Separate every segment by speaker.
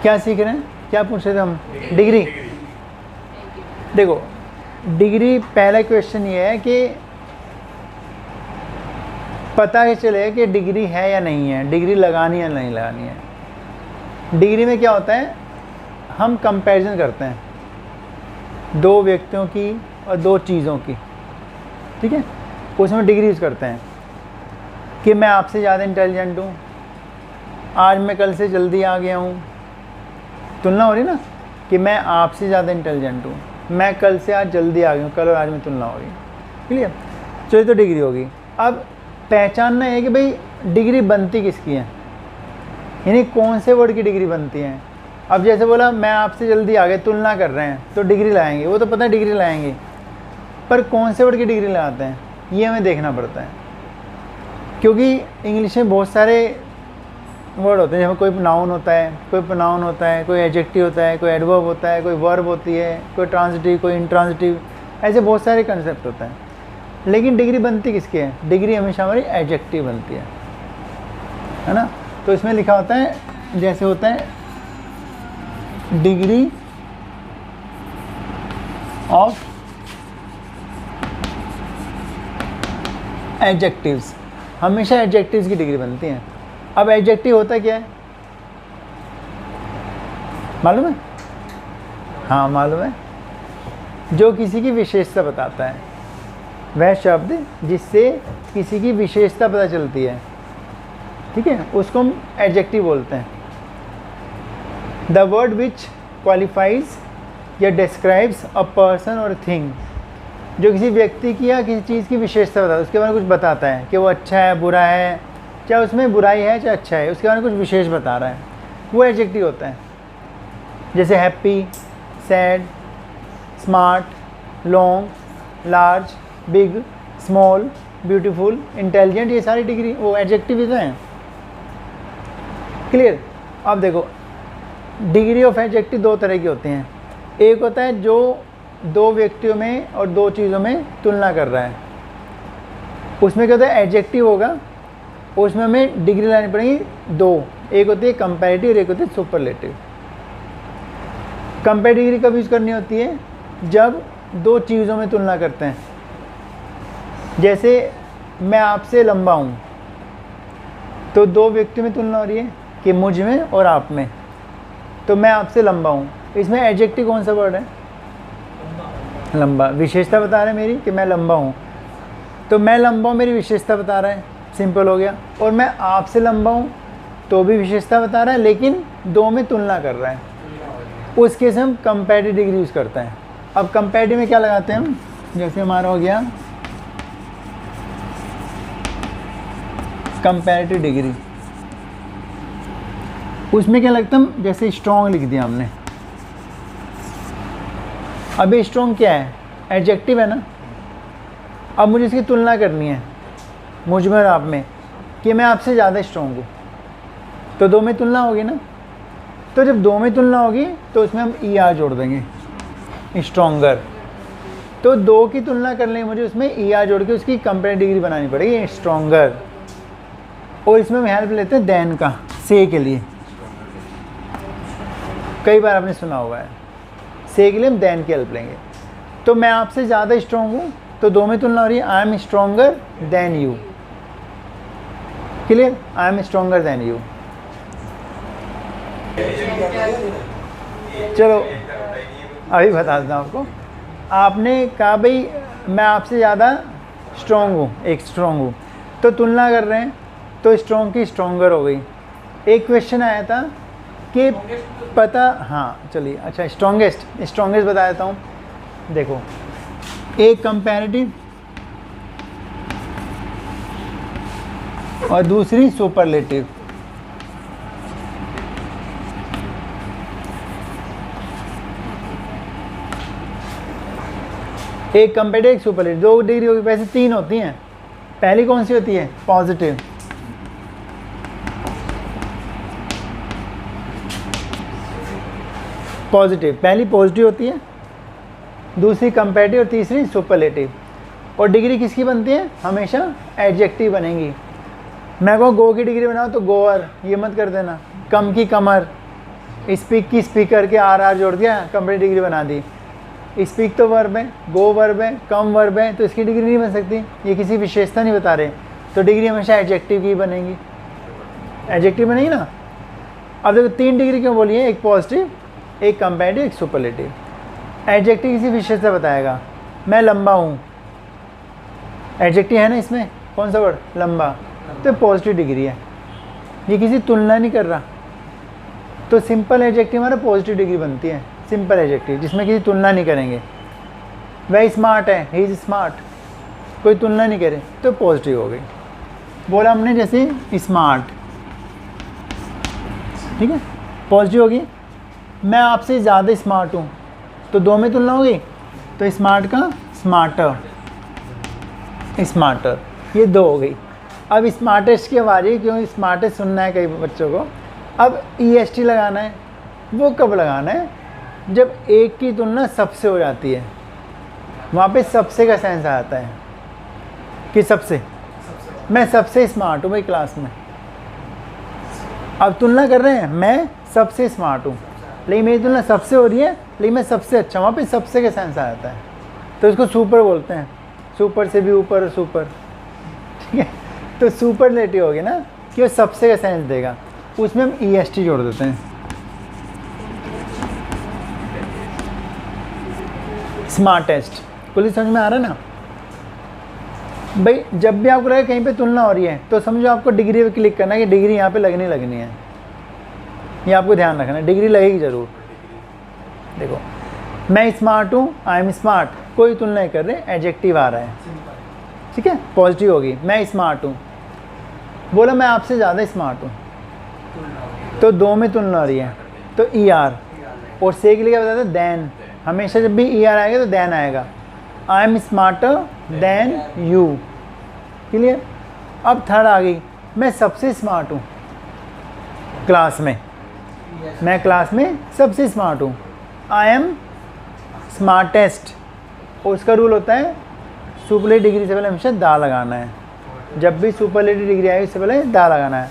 Speaker 1: क्या सीख रहे हैं, क्या पूछ रहे थे हम? डिग्री। देखो डिग्री, पहला क्वेश्चन ये है कि पता ही चले कि डिग्री है या नहीं है, डिग्री लगानी या नहीं लगानी है। डिग्री में क्या होता है, हम कंपैरिजन करते हैं दो व्यक्तियों की और दो चीज़ों की, ठीक है, उसमें डिग्री यूज़ करते हैं कि मैं आपसे ज़्यादा इंटेलिजेंट हूँ, आज मैं कल से जल्दी आ गया हूँ, तुलना हो रही ना, कि मैं आपसे ज़्यादा इंटेलिजेंट हूँ, मैं कल से आज जल्दी आ गया हूँ, कल और आज में तुलना होगी, क्लियर। चलिए तो डिग्री होगी। अब पहचानना है कि भाई डिग्री बनती किसकी है, यानी कौन से वर्ड की डिग्री बनती है। अब जैसे बोला मैं आपसे जल्दी आ गया, तुलना कर रहे हैं तो डिग्री लाएंगे, वो तो पता है डिग्री लाएंगे, पर कौन से वर्ड की डिग्री लगाते हैं ये हमें देखना पड़ता है, क्योंकि इंग्लिश में बहुत सारे वर्ड होते हैं, जैसे कोई नाउन होता है, कोई प्रोनाउन होता है, कोई एडजेक्टिव होता है, कोई एडवर्ब होता है, कोई वर्ब होती है, कोई ट्रांजिटिव, कोई इंट्रांजिटिव, ऐसे बहुत सारे कंसेप्ट होते हैं। लेकिन डिग्री बनती किसकी है, डिग्री हमेशा हमारी एडजेक्टिव बनती है ना। तो इसमें लिखा होता है, जैसे होता है डिग्री ऑफ एडजेक्टिव्स, हमेशा एडजेक्टिव्स की डिग्री बनती है। अब एडजेक्टिव होता क्या है, मालूम है? हाँ मालूम है, जो किसी की विशेषता बताता है, वह शब्द जिससे किसी की विशेषता पता चलती है, ठीक है, उसको हम एडजेक्टिव बोलते हैं। द वर्ड विच क्वालिफाइज या डिस्क्राइब्स अ पर्सन और थिंग, जो किसी व्यक्ति की या किसी चीज़ की विशेषता बताता है, उसके बारे में कुछ बताता है कि वो अच्छा है, बुरा है, चाहे उसमें बुराई है चाहे अच्छा है, उसके बारे में कुछ विशेष बता रहा है, वो एडजेक्टिव होता है। जैसे happy, sad, smart, long, large, big, small, beautiful, intelligent, ये सारी डिग्री वो एडजेक्टिव ही तो हैं, क्लियर। अब देखो डिग्री ऑफ एडजेक्टिव दो तरह की होती हैं, एक होता है जो दो व्यक्तियों में और दो चीज़ों में तुलना कर रहा है, उसमें क्या होता है एडजेक्टिव होगा, उसमें हमें डिग्री लानी पड़ेगी दो, एक होती है कंपैरेटिव और एक होती है सुपरलेटिव। कंपैरेटिव डिग्री कब यूज़ करनी होती है, जब दो चीज़ों में तुलना करते हैं। जैसे मैं आपसे लंबा हूँ, तो दो व्यक्तियों में तुलना हो रही है कि मुझ में और आप में, तो मैं आपसे लंबा हूँ, इसमें एडजेक्टिव कौन सा वर्ड है, लंबा, विशेषता बता रहा है मेरी कि मैं लंबा हूँ, तो मैं लंबा हूँ मेरी विशेषता बता रहा है, सिंपल हो गया। और मैं आपसे लंबा हूँ तो भी विशेषता बता रहा है, लेकिन दो में तुलना कर रहा है, उस केस में हम कंपैरेटिव डिग्री यूज़ करते हैं। अब कंपैरेटिव में क्या लगाते हैं हम, जैसे हमारा हो गया कंपैरेटिव डिग्री, उसमें क्या लगता है, जैसे स्ट्रॉन्ग लिख दिया हमने। अभी स्ट्रॉन्ग क्या है, एडजेक्टिव है ना। अब मुझे इसकी तुलना करनी है मुझ में और आप में, कि मैं आपसे ज़्यादा स्ट्रॉन्ग हूँ, तो दो में तुलना होगी ना। तो जब दो में तुलना होगी तो उसमें हम ई आर जोड़ देंगे, स्ट्रॉन्गर। तो दो की तुलना करने के मुझे उसमें ई आर जोड़ के उसकी कंपैरेटिव डिग्री बनानी पड़ेगी, स्ट्रॉन्गर। और इसमें हम हेल्प लेते हैं देन का, से के लिए, कई बार आपने सुना हुआ है, से के लिए हम देन की हेल्प लेंगे। तो मैं आपसे ज़्यादा स्ट्रॉन्ग हूँ, तो दो में तुलना हो रही है, I M stronger than you, clear, I am stronger than you. चलो अभी बता देता हूँ आपको। आपने कहा भाई मैं आपसे ज़्यादा स्ट्रॉन्ग हूँ, एक स्ट्रॉन्ग हूँ, तो तुलना कर रहे हैं, तो स्ट्रॉन्ग की स्ट्रॉन्गर हो गई। एक क्वेश्चन आया था कि पता, हाँ चलिए, अच्छा स्ट्रॉन्गेस्ट बता देता हूँ। देखो एक कंपैरेटिव और दूसरी सुपरलेटिव। एक कंपैरेटिव एक सुपरलेटिव, दो डिग्री होगी, वैसे तीन होती हैं। पहली कौन सी होती है, पॉजिटिव। पहली पॉजिटिव होती है, दूसरी कंपैरेटिव और तीसरी सुपरलेटिव। और डिग्री किसकी बनती है, हमेशा एडजेक्टिव बनेंगी। मैं कहूँ गो की डिग्री बनाओ तो गोअर, ये मत कर देना, कम की कमर, स्पीक की स्पीकर के आर जोड़ दिया, कंप्लीट डिग्री बना दी। स्पीक तो वर्ब है, गो वर्ब है, कम वर्ब है, तो इसकी डिग्री नहीं बन सकती, ये किसी विशेषता नहीं बता रहे, तो डिग्री हमेशा एडजेक्टिव की बनेगी, एडजेक्टिव बनेगी ना। अब देखो 3 डिग्री क्यों बोली है, एक पॉजिटिव, एक कंपैरेटिव, एक सुपरलेटिव। एडजेक्टिव किसी विशेषता बताएगा, मैं लंबा हूँ, एडजेक्टिव है ना इसमें, कौन सा वर्ड, लंबा, तो पॉजिटिव डिग्री है, ये किसी तुलना नहीं कर रहा, तो सिंपल एडजेक्टिव हमारा पॉजिटिव डिग्री बनती है, सिंपल एडजेक्टिव जिसमें किसी तुलना नहीं करेंगे। वह स्मार्ट है, ही इज़ स्मार्ट, कोई तुलना नहीं करे तो पॉजिटिव हो गई। बोला हमने जैसे स्मार्ट, ठीक है, पॉजिटिव होगी। मैं आपसे ज़्यादा स्मार्ट हूँ, तो 2 में तुलना होगी, तो स्मार्ट का स्मार्टर, स्मार्टर, ये 2 हो गई। अब स्मार्टेस्ट की बारी, क्यों स्मार्टेस्ट सुनना है कई बच्चों को। अब EST लगाना है, वो कब लगाना है, जब एक की तुलना सबसे हो जाती है, वहाँ पे सबसे का सेंस आ जाता है कि सबसे, मैं सबसे स्मार्ट हूँ भाई क्लास में। अब तुलना कर रहे हैं, मैं सबसे स्मार्ट हूँ, लेकिन मेरी तुलना सबसे हो रही है, लेकिन मैं सबसे अच्छा, वहाँ पे सबसे का सेंस आ जाता है, तो इसको सुपर बोलते हैं, सुपर से भी ऊपर, सुपर, ठीक है। तो सुपरलेटिव हो गया ना, कि वो सबसे का सेंस देगा, उसमें हम EST जोड़ देते हैं। स्मार्टेस्ट, पुलिस समझ में आ रहा है ना भाई। जब भी आपको लगे कहीं पे तुलना हो रही है, तो समझो आपको डिग्री पे क्लिक करना है कि डिग्री यहाँ पे लगनी है, ये आपको ध्यान रखना है, डिग्री लगेगी ज़रूर। देखो, मैं स्मार्ट हूँ, आई एम स्मार्ट, कोई तुलना नहीं कर रहे, एडजेक्टिव आ रहा है, ठीक है, पॉजिटिव होगी, मैं स्मार्ट हूँ। बोला मैं आपसे ज़्यादा स्मार्ट हूँ, तो 2 में तुलना हो रही है, तो ER, और से के लिए क्या बताते हैं, देन, हमेशा जब भी ER आएगा तो देन आएगा। I am smarter than you, clear. अब थर्ड आ गई, मैं सबसे स्मार्ट हूँ क्लास में, मैं क्लास में सबसे स्मार्ट हूँ। आई एम स्मार्टेस्ट, और उसका रूल होता है सुपरलेटिव डिग्री से पहले हमेशा दा लगाना है, जब भी सुपरलेटिव डिग्री आएगी उससे पहले दा लगाना है।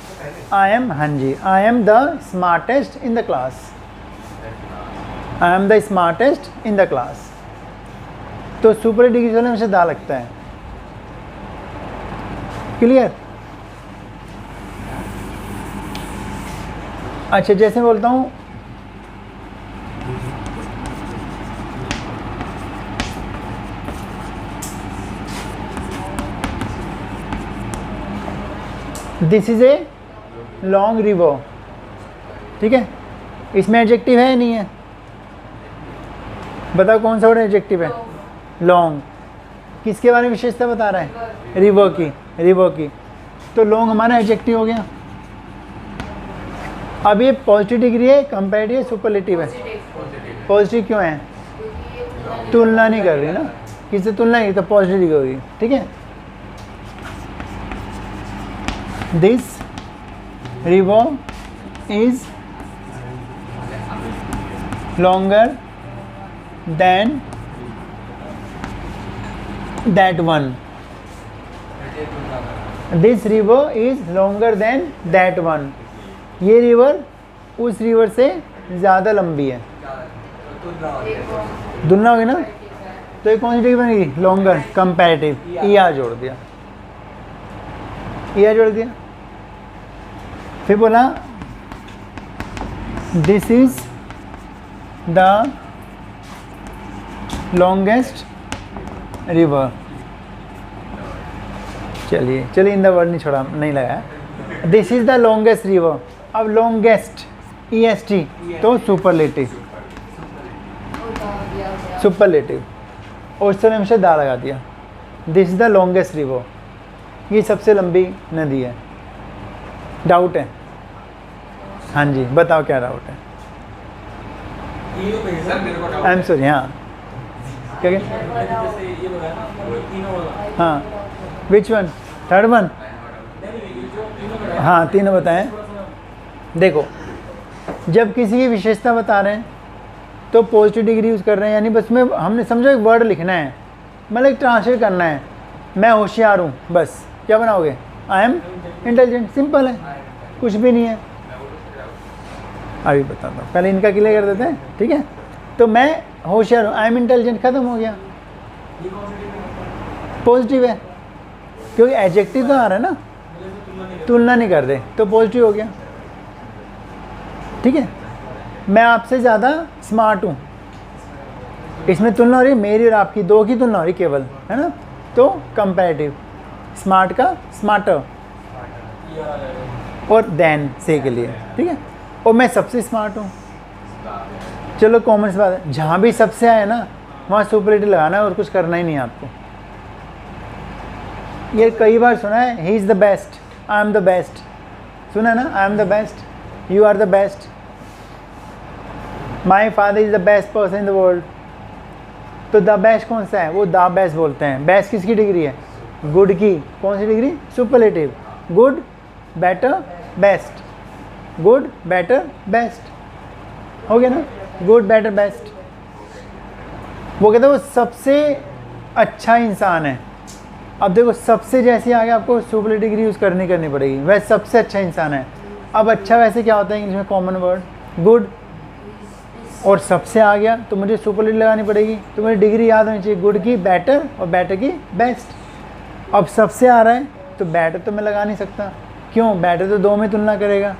Speaker 1: आई एम, हाँ जी, I am the smartest in the class, I am the smartest in the class, तो सुपरलेटिव डिग्री से पहले हमेशा दा लगता है, क्लियर। अच्छा, जैसे बोलता हूँ this is a long river, ठीक है, इसमें एडजेक्टिव है नहीं है, बताओ कौन सा वर्ड एडजेक्टिव है, लॉन्ग। किसके बारे में विशेषता बता रहा है, रिवर की, रिवर की, तो लॉन्ग हमारा एडजेक्टिव हो गया। अब ये पॉजिटिव डिग्री है, कंपैरेटिव है, सुपरलेटिव है। पॉजिटिव क्यों है, तुलना नहीं कर रही ना, किससे तुलना नहीं, तो पॉजिटिव डिग्री होगी, ठीक है। This river is longer than that one, this river is longer than that one, ये रिवर उस रिवर से ज़्यादा लंबी है, तुलना होगी ना, तो ये कौन सी डिग्री बनेगी, लॉन्गर, कंपैरेटिव, ER जोड़ दिया, ER जोड़ दिया। फिर बोला this is the longest river, चलिए चलिए इन द वर्ड नहीं छोड़ा, नहीं लगाया, this is the longest river. अब लॉन्गेस्ट EST, तो सुपरलेटिव, सुपरलेटिव, और उससे हमेशा दा लगा दिया, this is the longest river, ये सबसे लंबी नदी है। डाउट है, हाँ जी बताओ क्या डाउट है, आई एम सॉरी, हाँ क्या क्या, हाँ विच वन, थर्ड वन, हाँ तीनों बताएं। देखो, जब किसी की विशेषता बता रहे हैं तो पॉजिटिव डिग्री यूज़ कर रहे हैं, यानी बस में हमने समझो एक वर्ड लिखना है, मतलब एक ट्रांसलेट करना है, मैं होशियार हूँ, बस क्या बनाओगे, आई एम इंटेलिजेंट, सिंपल है, कुछ भी नहीं है। अभी बताता हूँ, पहले इनका क्लियर कर देते हैं, ठीक है। तो मैं होशियार हूँ, आई एम इंटेलिजेंट, खत्म हो गया, पॉजिटिव है, क्योंकि एडजेक्टिव तो आ रहा है ना, तुलना नहीं कर रहे, तो पॉजिटिव हो गया, ठीक है। मैं आपसे ज़्यादा स्मार्ट हूँ, इसमें तुलना हो रही है मेरी और आपकी, दो की तुलना हो रही केवल, है ना, तो कंपैरेटिव, स्मार्ट का स्मार्टर और देन से के लिए, ठीक है। और मैं सबसे स्मार्ट हूँ, चलो कॉमन सी बात है, जहाँ भी सबसे आए ना वहाँ सुपरलेटिव लगाना है और कुछ करना ही नहीं है आपको। ये कई बार सुना है, he is the best, I am the best, सुना है ना, I am the best, you are the best, my father is the best person in the world. तो द बेस्ट कौन सा है, वो द बेस्ट बोलते हैं। बेस्ट किसकी डिग्री है, गुड की, कौन सी degree, superlative, good better best, good better best, हो गया ना, गुड बेटर बेस्ट। वो कहते हैं वो सबसे अच्छा इंसान है। अब देखो सबसे जैसे आगे आपको सुपरलेटिव डिग्री यूज़ करनी पड़ेगी, वह सबसे अच्छा इंसान है। अब अच्छा वैसे क्या होता है इंग्लिश में, कॉमन वर्ड गुड, और सबसे आ गया तो मुझे सुपरलेटिव लगानी पड़ेगी, तो मुझे डिग्री याद होनी चाहिए, गुड की बेटर और बेटर की बेस्ट। अब सबसे आ रहा है तो बेटर तो मैं लगा नहीं सकता, क्यों, बेटर तो दो में तुलना करेगा,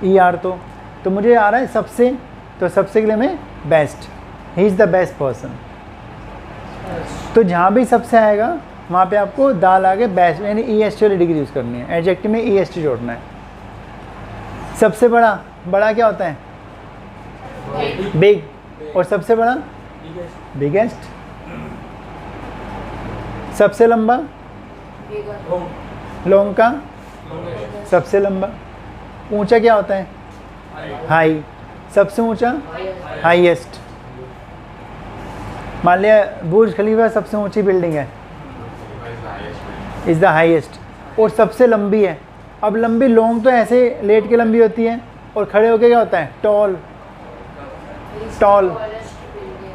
Speaker 1: ई आर तो मुझे आ रहा है सबसे, तो सबसे के लिए मैं best, he is the best person. तो जहाँ भी सबसे आएगा वहाँ पे आपको दाल आगे बेस्ट यानी ई एस टी वाली डिग्री यूज़ करनी है, एडजेक्टिव में ई एस टी जोड़ना है। सबसे बड़ा, बड़ा क्या होता है, बिग, और सबसे बड़ा बिगेस्ट। सबसे लंबा लॉन्ग का सबसे लंबा। ऊंचा क्या होता है, हाई, सबसे ऊंचा हाईएस्ट। मान लिया बुर्ज खलीफा सबसे ऊंची बिल्डिंग है, इज़ द हाईएस्ट, और सबसे लंबी है। अब लंबी, लॉन्ग तो ऐसे लेट के लंबी होती है, और खड़े होके क्या होता है, टॉल, टॉल।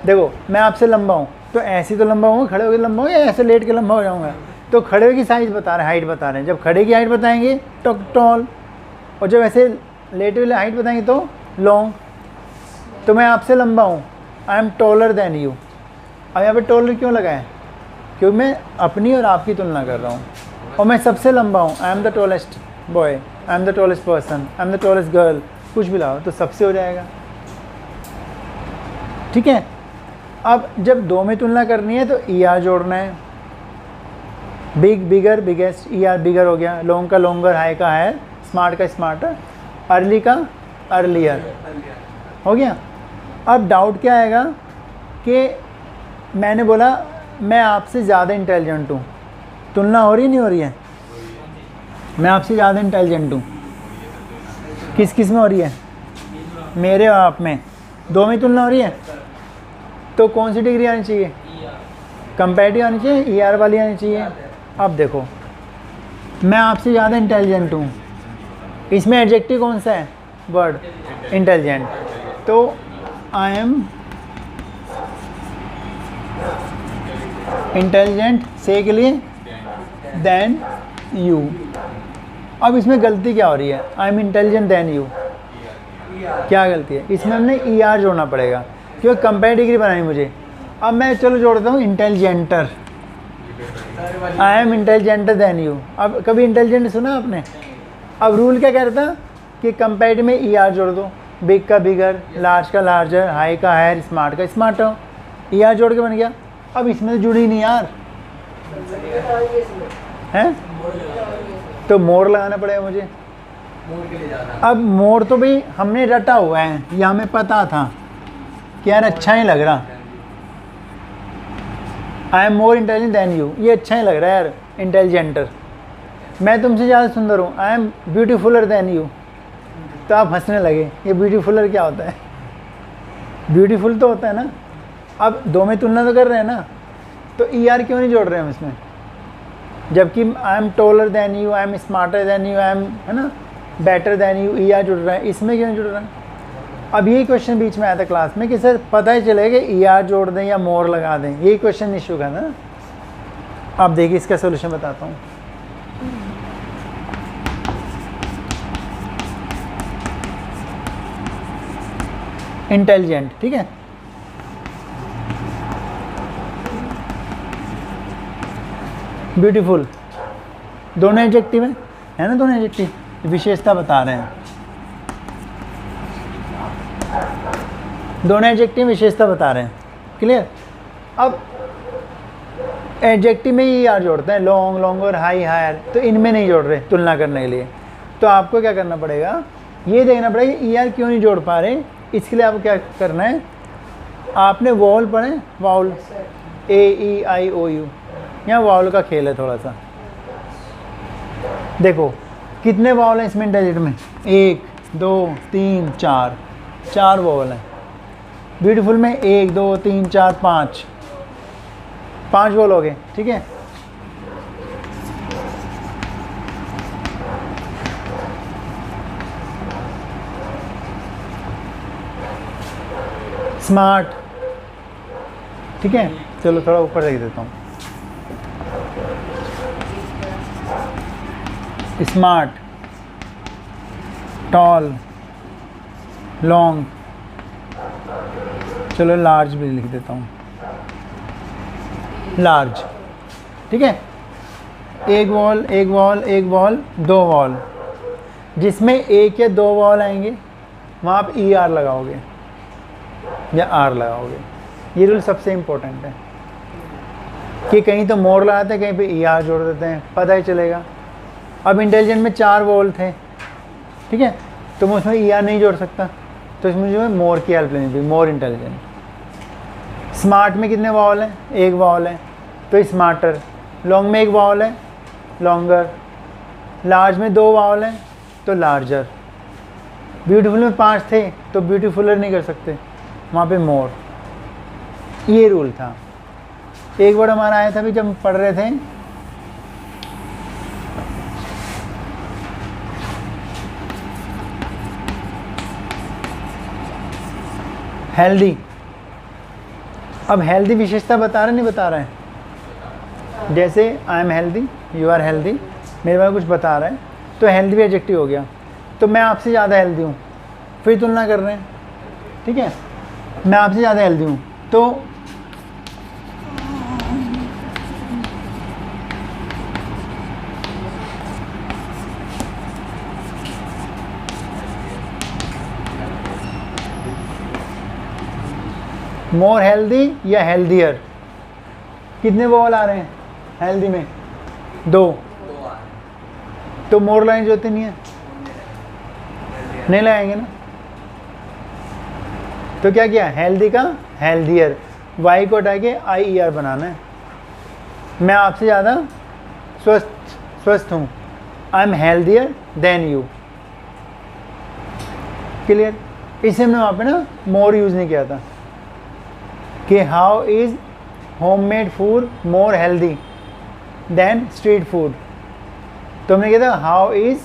Speaker 1: देखो मैं आपसे लंबा हूँ तो ऐसे तो लंबा हूँ, खड़े होकर लंबा हूँ, या ऐसे लेट के लंबा हो जाऊँगा, तो खड़े की साइज बता रहे हैं, हाइट बता रहे हैं। जब खड़े की हाइट बताएंगे तो टॉल, और जब ऐसे लेटे वाले हाइट बताएंगे तो लॉन्ग। तो मैं आपसे लंबा हूँ, I am taller than you. अब यहाँ पे टॉलर क्यों लगा है, क्योंकि मैं अपनी और आपकी तुलना कर रहा हूँ। और मैं सबसे लंबा हूँ, आई am the tallest boy, I am the tallest person, I am the tallest girl, कुछ भी लाओ तो सबसे हो जाएगा, ठीक है। अब जब दो में तुलना करनी है तो ई आर जोड़ना है, big bigger biggest, E R bigger हो गया, लॉन्ग का लॉन्गर, हाई का हायर, स्मार्ट का स्मार्टर, अर्ली का अर्लियर, हो गया। अब डाउट क्या आएगा कि मैंने बोला मैं आपसे ज़्यादा इंटेलिजेंट हूँ, तुलना हो रही नहीं हो रही है, मैं आपसे ज़्यादा इंटेलिजेंट हूँ, किस किस में हो रही है, मेरे और आप में, दो में तुलना हो रही है, तो कौन सी डिग्री आनी चाहिए, कंपैरेटिव आनी चाहिए, ई आर वाली आनी चाहिए। अब देखो मैं आपसे ज़्यादा इंटेलिजेंट हूँ, इसमें एडजेक्टिव कौन सा है, वर्ड इंटेलिजेंट, तो आई एम इंटेलिजेंट से के लिए देन यू। अब इसमें गलती क्या हो रही है, I am intelligent then you, क्या गलती है, इसमें हमने ई आर जोड़ना पड़ेगा क्योंकि कंपेयर डिग्री बनानी मुझे। अब मैं चलो जोड़ता हूँ इंटेलिजेंटर, आई एम इंटेलिजेंटर देन यू। अब कभी इंटेलिजेंट सुना आपने, अब रूल क्या कह रहा था कि कंपेरेटिव में ई आर जोड़ दो, बिग का बिगर, लार्ज का लार्जर, हाई का हायर, स्मार्ट का स्मार्टर, ई आर जोड़ के बन गया। अब इसमें तो जुड़ी नहीं यार, हैं, तो मोर लगाना पड़ेगा मुझे। अब मोर तो भाई हमने रटा हुआ है, ये हमें पता था कि यार अच्छा ही लग रहा, I am more intelligent then you, ये अच्छा ही लग रहा है यार, इंटेलिजेंटर। मैं तुमसे ज़्यादा सुंदर हूँ, आई एम ब्यूटीफुलर देन यू, तो आप हंसने लगे, ये ब्यूटीफुलर क्या होता है, ब्यूटीफुल तो होता है ना। अब दो में तुलना तो कर रहे हैं ना, तो ई आर क्यों नहीं जोड़ रहे हैं हम इसमें, जबकि I am taller than you, I am smarter than you, I am, है ना, better than you, E R जुड़ रहा है, इसमें क्यों नहीं जुड़ रहा है। अब यही क्वेश्चन बीच में आया था क्लास में कि सर पता ही चलेगा ई आर जोड़ दें या मोर लगा दें, यही क्वेश्चन इशू का था। अब देखिए इसका सोल्यूशन बताता हूँ। इंटेलिजेंट, ठीक है। ब्यूटीफुल, दोनों एडजेक्टिव है ना, दोनों एडजेक्टिव विशेषता बता रहे हैं, दोनों एडजेक्टिव विशेषता बता रहे हैं, क्लियर। अब एडजेक्टिव में ही यार जोड़ते हैं, लॉन्ग, लॉन्गर, हाई, हायर, तो इनमें नहीं जोड़ रहे तुलना करने के लिए। तो आपको क्या करना पड़ेगा, ये देखना पड़ेगा ई आर क्यों नहीं जोड़ पा रहे। इसके लिए आपको क्या करना है, आपने वॉल पढ़े, vowel, A E I O U, यहाँ वाउल का खेल है थोड़ा सा। देखो कितने वाउल हैं इसमें इंटेलिजेंट में, 1 2 3 4, 4 वाउल हैं। ब्यूटीफुल में 1 2 3 4 5, 5 वाउल हो गए, ठीक है। स्मार्ट, ठीक है। चलो थोड़ा ऊपर देख देता हूँ, स्मार्ट, टॉल, लॉन्ग, चलो लार्ज भी लिख देता हूँ, लार्ज, ठीक है। एक वॉल, एक वॉल, एक वॉल, 2 वॉल, जिसमें 1 या 2 वॉल आएंगे वहाँ आप ई आर लगाओगे या आर लगाओगे। ये रूल सबसे इम्पोर्टेंट है कि कहीं तो मोर लगाते हैं, कहीं पे ई आर जोड़ देते हैं, पता ही चलेगा। अब इंटेलिजेंट में 4 वॉल थे, ठीक है, तो मैं उसमें ई आर नहीं जोड़ सकता, तो इसमें जो है मोर की हेल्प लेनी चाहिए, मोर इंटेलिजेंट। स्मार्ट में कितने वॉल हैं, 1 वॉल है, तो स्मार्टर। लॉन्ग में 1 वॉल है, लॉन्गर। लार्ज में 2 वॉल हैं, तो लार्जर। ब्यूटीफुल में 5 थे, तो ब्यूटीफुलर नहीं कर सकते, वहाँ पे मोर। ये रूल था। एक वर्ड हमारा आया था अभी जब पढ़ रहे थे, हेल्दी। अब हेल्दी विशेषता बता रहे नहीं बता रहे हैं, जैसे I am healthy, you are healthy, मेरे बारे में कुछ बता रहा है, तो हेल्दी भी एडजेक्टिव हो गया। तो मैं आपसे ज़्यादा हेल्दी हूँ, फिर तुलना कर रहे हैं, ठीक है। मैं आपसे ज़्यादा हेल्दी हूँ, तो मोर हेल्दी या हेल्दियर, कितने वॉल आ रहे हैं हेल्दी में, 2, तो मोर लाइन जो नहीं है, नहीं लगाएंगे ना। तो क्या किया, हेल्दी का हेल्दियर, वाई को हटा के आई ई आर बनाना है। मैं आपसे ज़्यादा स्वस्थ हूँ, I am healthier then you, clear. इसे हमने वहाँ पे ना मोर यूज़ नहीं किया था कि how is homemade food more healthy than street food, तो हमने कहा था how is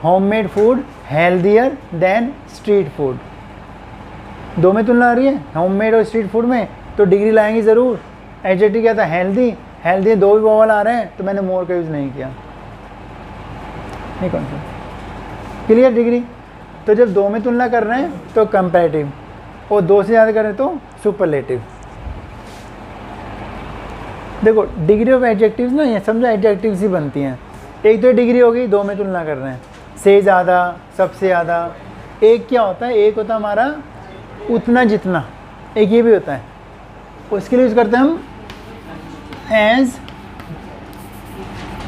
Speaker 1: homemade food healthier than street food. दो में तुलना आ रही है, होममेड और स्ट्रीट फूड में, तो डिग्री लाएंगे ज़रूर। एडजेक्टिव क्या था, हेल्दी, हेल्दी 2 भी वॉवल आ रहे हैं, तो मैंने मोर का यूज़ नहीं किया, नहीं कौन सा, क्लियर डिग्री। तो जब 2 में तुलना कर रहे हैं तो कंपैरेटिव, और 2 से ज़्यादा करें तो सुपरलेटिव। देखो डिग्री ऑफ एडजेक्टिव्स ना, ये समझो एडजेक्टिव्स ही बनती हैं। एक तो डिग्री हो गई, 2 में तुलना कर रहे हैं, से ज़्यादा, सबसे ज़्यादा। एक क्या होता है, एक होता है हमारा उतना जितना, एक ये भी होता है, उसके लिए यूज़ करते हैं हम as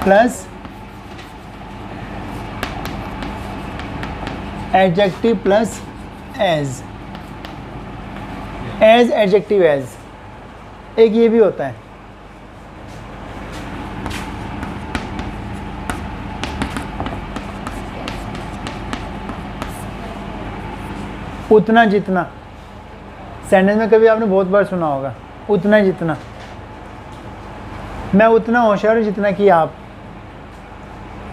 Speaker 1: plus adjective plus as, as adjective as, एक ये भी होता है। उतना जितना, सेंटेंस में कभी आपने बहुत बार सुना होगा, उतना जितना, मैं उतना होशियार हूँ जितना कि आप,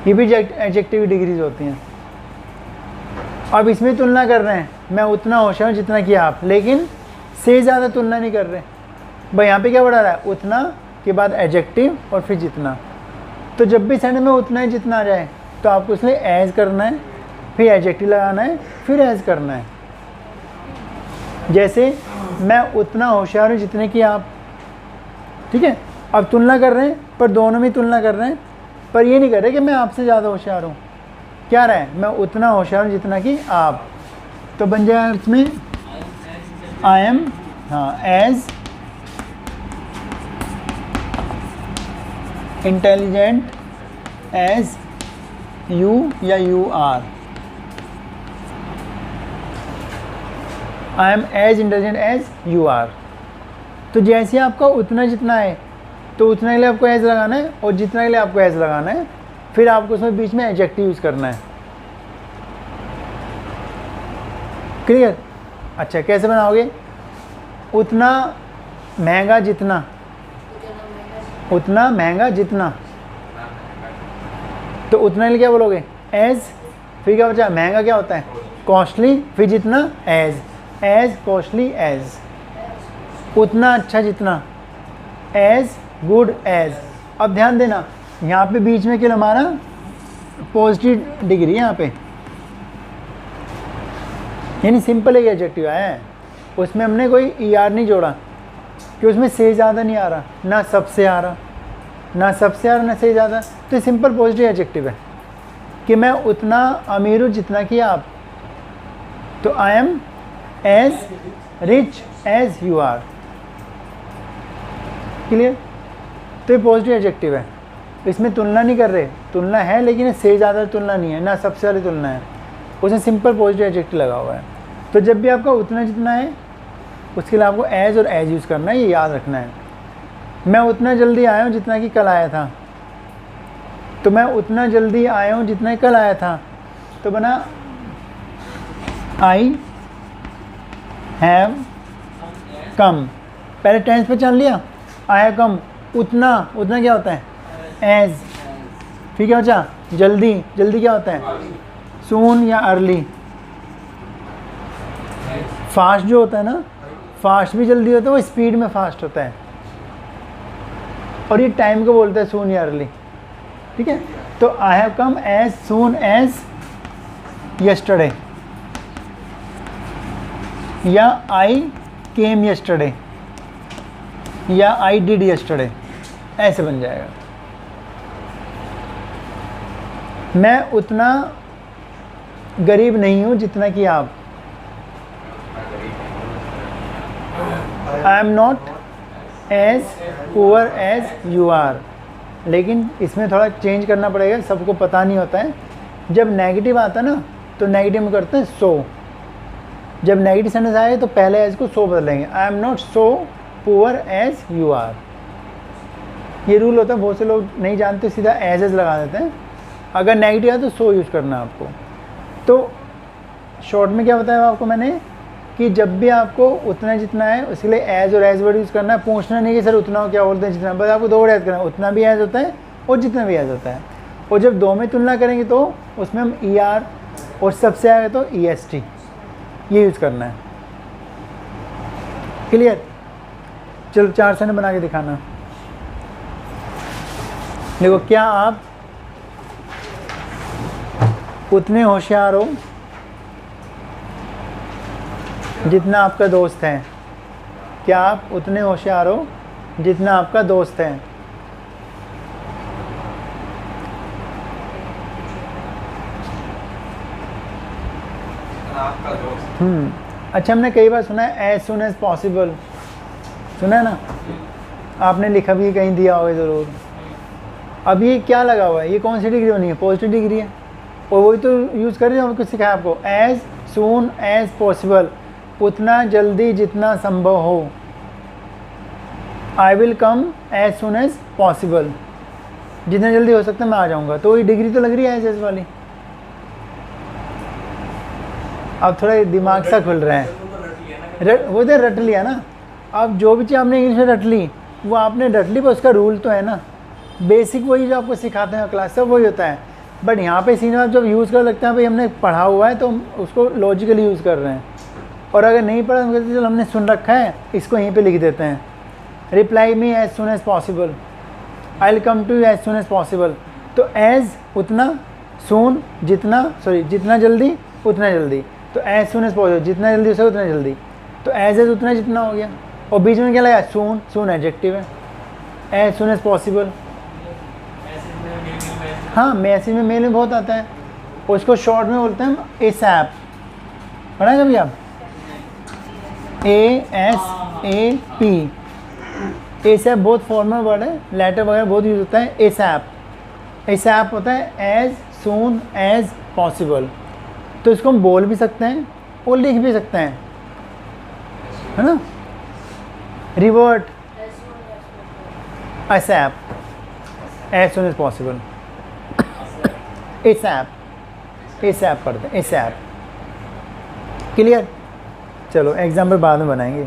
Speaker 1: ये भी एडजेक्टिव डिग्रीज होती हैं। अब इसमें तुलना कर रहे हैं, मैं उतना होशियार हूँ जितना कि आप, लेकिन से ज़्यादा तुलना नहीं कर रहे भाई। यहाँ पे क्या बढ़ा रहा है, उतना के बाद एडजेक्टिव और फिर जितना। तो जब भी सेंटेंस में उतना ही जितना आ जाए तो आपको इसलिए एज करना है, फिर एडजेक्टिव लगाना है, फिर एज करना है। जैसे मैं उतना होशियार हूँ जितने की आप, ठीक है। अब तुलना कर रहे हैं, पर दोनों में तुलना कर रहे हैं, पर ये नहीं कर रहे कि मैं आपसे ज़्यादा होशियार हूँ। क्या रहा है, मैं उतना होशियार हूँ जितना कि आप। तो बन जाएगा इसमें आई एम, हाँ, एज इंटेलिजेंट एज यू या you are. I am as intelligent as you are. तो जैसे आपका उतना जितना है, तो उतना के लिए आपको एज लगाना है, और जितना के लिए आपको एज लगाना है, फिर आपको उसमें बीच में एडजेक्टिव यूज़ करना है। क्लियर? अच्छा, कैसे बनाओगे? उतना महंगा जितना, उतना महंगा जितना, तो उतना के लिए क्या बोलोगे? एज। फिर क्या बचा? महंगा क्या होता है? कॉस्टली। फिर जितना? एज। As costly as. उतना अच्छा जितना, एज गुड एज। अब ध्यान देना, यहाँ पे बीच में क्या हमारा पॉजिटिव डिग्री है यहाँ पे, यानी सिंपल एक एडजेक्टिव आया है, उसमें हमने कोई ER नहीं जोड़ा, कि उसमें से ज़्यादा नहीं आ रहा, ना सबसे आ रहा, ना सबसे आ रहा, ना से ज़्यादा। तो सिंपल पॉजिटिव एडजेक्टिव है कि मैं उतना अमीर हूँ जितना कि आप। तो I am as rich as you are. Clear? तो ये पॉजिटिव एडजेक्टिव है, इसमें तुलना नहीं कर रहे, तुलना है लेकिन से ज़्यादा तुलना नहीं है, ना सबसे वाली तुलना है, उसमें सिंपल पॉजिटिव एडजेक्टिव लगा हुआ है। तो जब भी आपका उतना जितना है, उसके लिए आपको एज और एज यूज़ करना है, ये याद रखना है। मैं उतना जल्दी आया हूँ जितना कि कल आया था, तो मैं उतना जल्दी आया हूँ जितना कि कल आया था, तो बना आई हैव कम। पहले टेंस पे चल लिया, आई हैव कम। उतना, उतना क्या होता है? एज। फिर क्या बचा? जल्दी। जल्दी क्या होता है? सून या अर्ली। फास्ट जो होता है ना, फास्ट भी जल्दी होता है, वो स्पीड में फास्ट होता है, और ये टाइम को बोलते हैं सून या अर्ली। ठीक है? तो I have come as soon as yesterday, या आई केम यस्टरडे, या आई डिड यस्टरडे, ऐसे बन जाएगा। मैं उतना गरीब नहीं हूँ जितना कि आप। I am not as poor as you are. लेकिन इसमें थोड़ा चेंज करना पड़ेगा, सबको पता नहीं होता है। जब नेगेटिव आता है ना, तो नेगेटिव में करते हैं सो। जब नेगेटिव सेंटेंस आए तो पहले एज को सो बदलेंगे। I am not so poor as you are. ये रूल होता है, बहुत से लोग नहीं जानते, सीधा एज लगा देते हैं। अगर नेगेटिव है तो सो यूज़ करना है आपको। तो शॉर्ट में क्या बताया आपको मैंने, कि जब भी आपको उतना जितना है, उसके लिए एज और एज वर्ड यूज़ करना है। पूछना नहीं कि सर उतना क्या बोलते हैं जितना, बस आपको दो वर्ड याद करना है, उतना भी एज होता है और जितना भी एज होता है। और जब दो में तुलना करेंगे तो उसमें हम ER, और सबसे आगे तो EST, ये यूज़ करना है। क्लियर? चलो 4 सेंटेंस बना के दिखाना। देखो, क्या आप उतने होशियार हो जितना आपका दोस्त है? क्या आप उतने होशियार हो जितना आपका दोस्त है?
Speaker 2: आपका दोस्त।
Speaker 1: अच्छा, हमने कई बार सुना है एज सुन एज पॉसिबल, सुना है ना? आपने लिखा भी कहीं दिया होगा ज़रूर। अब ये क्या लगा हुआ है? ये कौन सी डिग्री होनी है? पॉजिटिव डिग्री है, और वही तो यूज़ कर रहे हैं। कुछ सिखाया आपको, एज सून एज पॉसिबल, उतना जल्दी जितना संभव हो। I will come as soon as possible, जितना जल्दी हो सकता है मैं आ जाऊँगा। तो वही डिग्री तो लग रही है एज वाली। अब थोड़ा दिमाग सा खुल रहा है। वो तो रट लिया ना। अब जो भी चीज़ आपने इंग्लिश में रट ली, वो आपने रट ली, पर उसका रूल तो है ना। बेसिक वही जो आपको सिखाते हैं क्लास, सब वही होता है। बट यहाँ पे सीनियर जब यूज़ कर लगता है भाई हमने पढ़ा हुआ है, तो हम उसको लॉजिकली यूज़ कर रहे हैं। और अगर नहीं पढ़ा तो कहते चलो हमने सुन रखा है, इसको यहीं पे लिख देते हैं। Reply me as soon as possible, I will come to you as soon as possible. तो एज उतना, सून जितना, सॉरी जितना जल्दी, उतना जल्दी। तो एज सुन एज पॉसिबल, जितना जल्दी हो सके उतना जल्दी। तो एज एज उतना जितना हो गया, और बीच में क्या लगा, सून, सून एडजेक्टिव है, एज सून एज पॉसिबल। हाँ, मैसेज में मेल में बहुत आता है, उसको शॉर्ट में बोलते हैं हम एसएप, पढ़ा है कभी आप, ASAP, एसएप बहुत फॉर्मल वर्ड है, लेटर वगैरह बहुत यूज होता है। एसएप, एसएप होता है एज सून एज पॉसिबल, तो इसको हम बोल भी सकते हैं और लिख भी सकते हैं, है ना। Revert, ASAP, as soon as possible, ASAP, ASAP पढ़ते हैं, एसएप। क्लियर। चलो एग्जाम्पल बाद में बनाएंगे।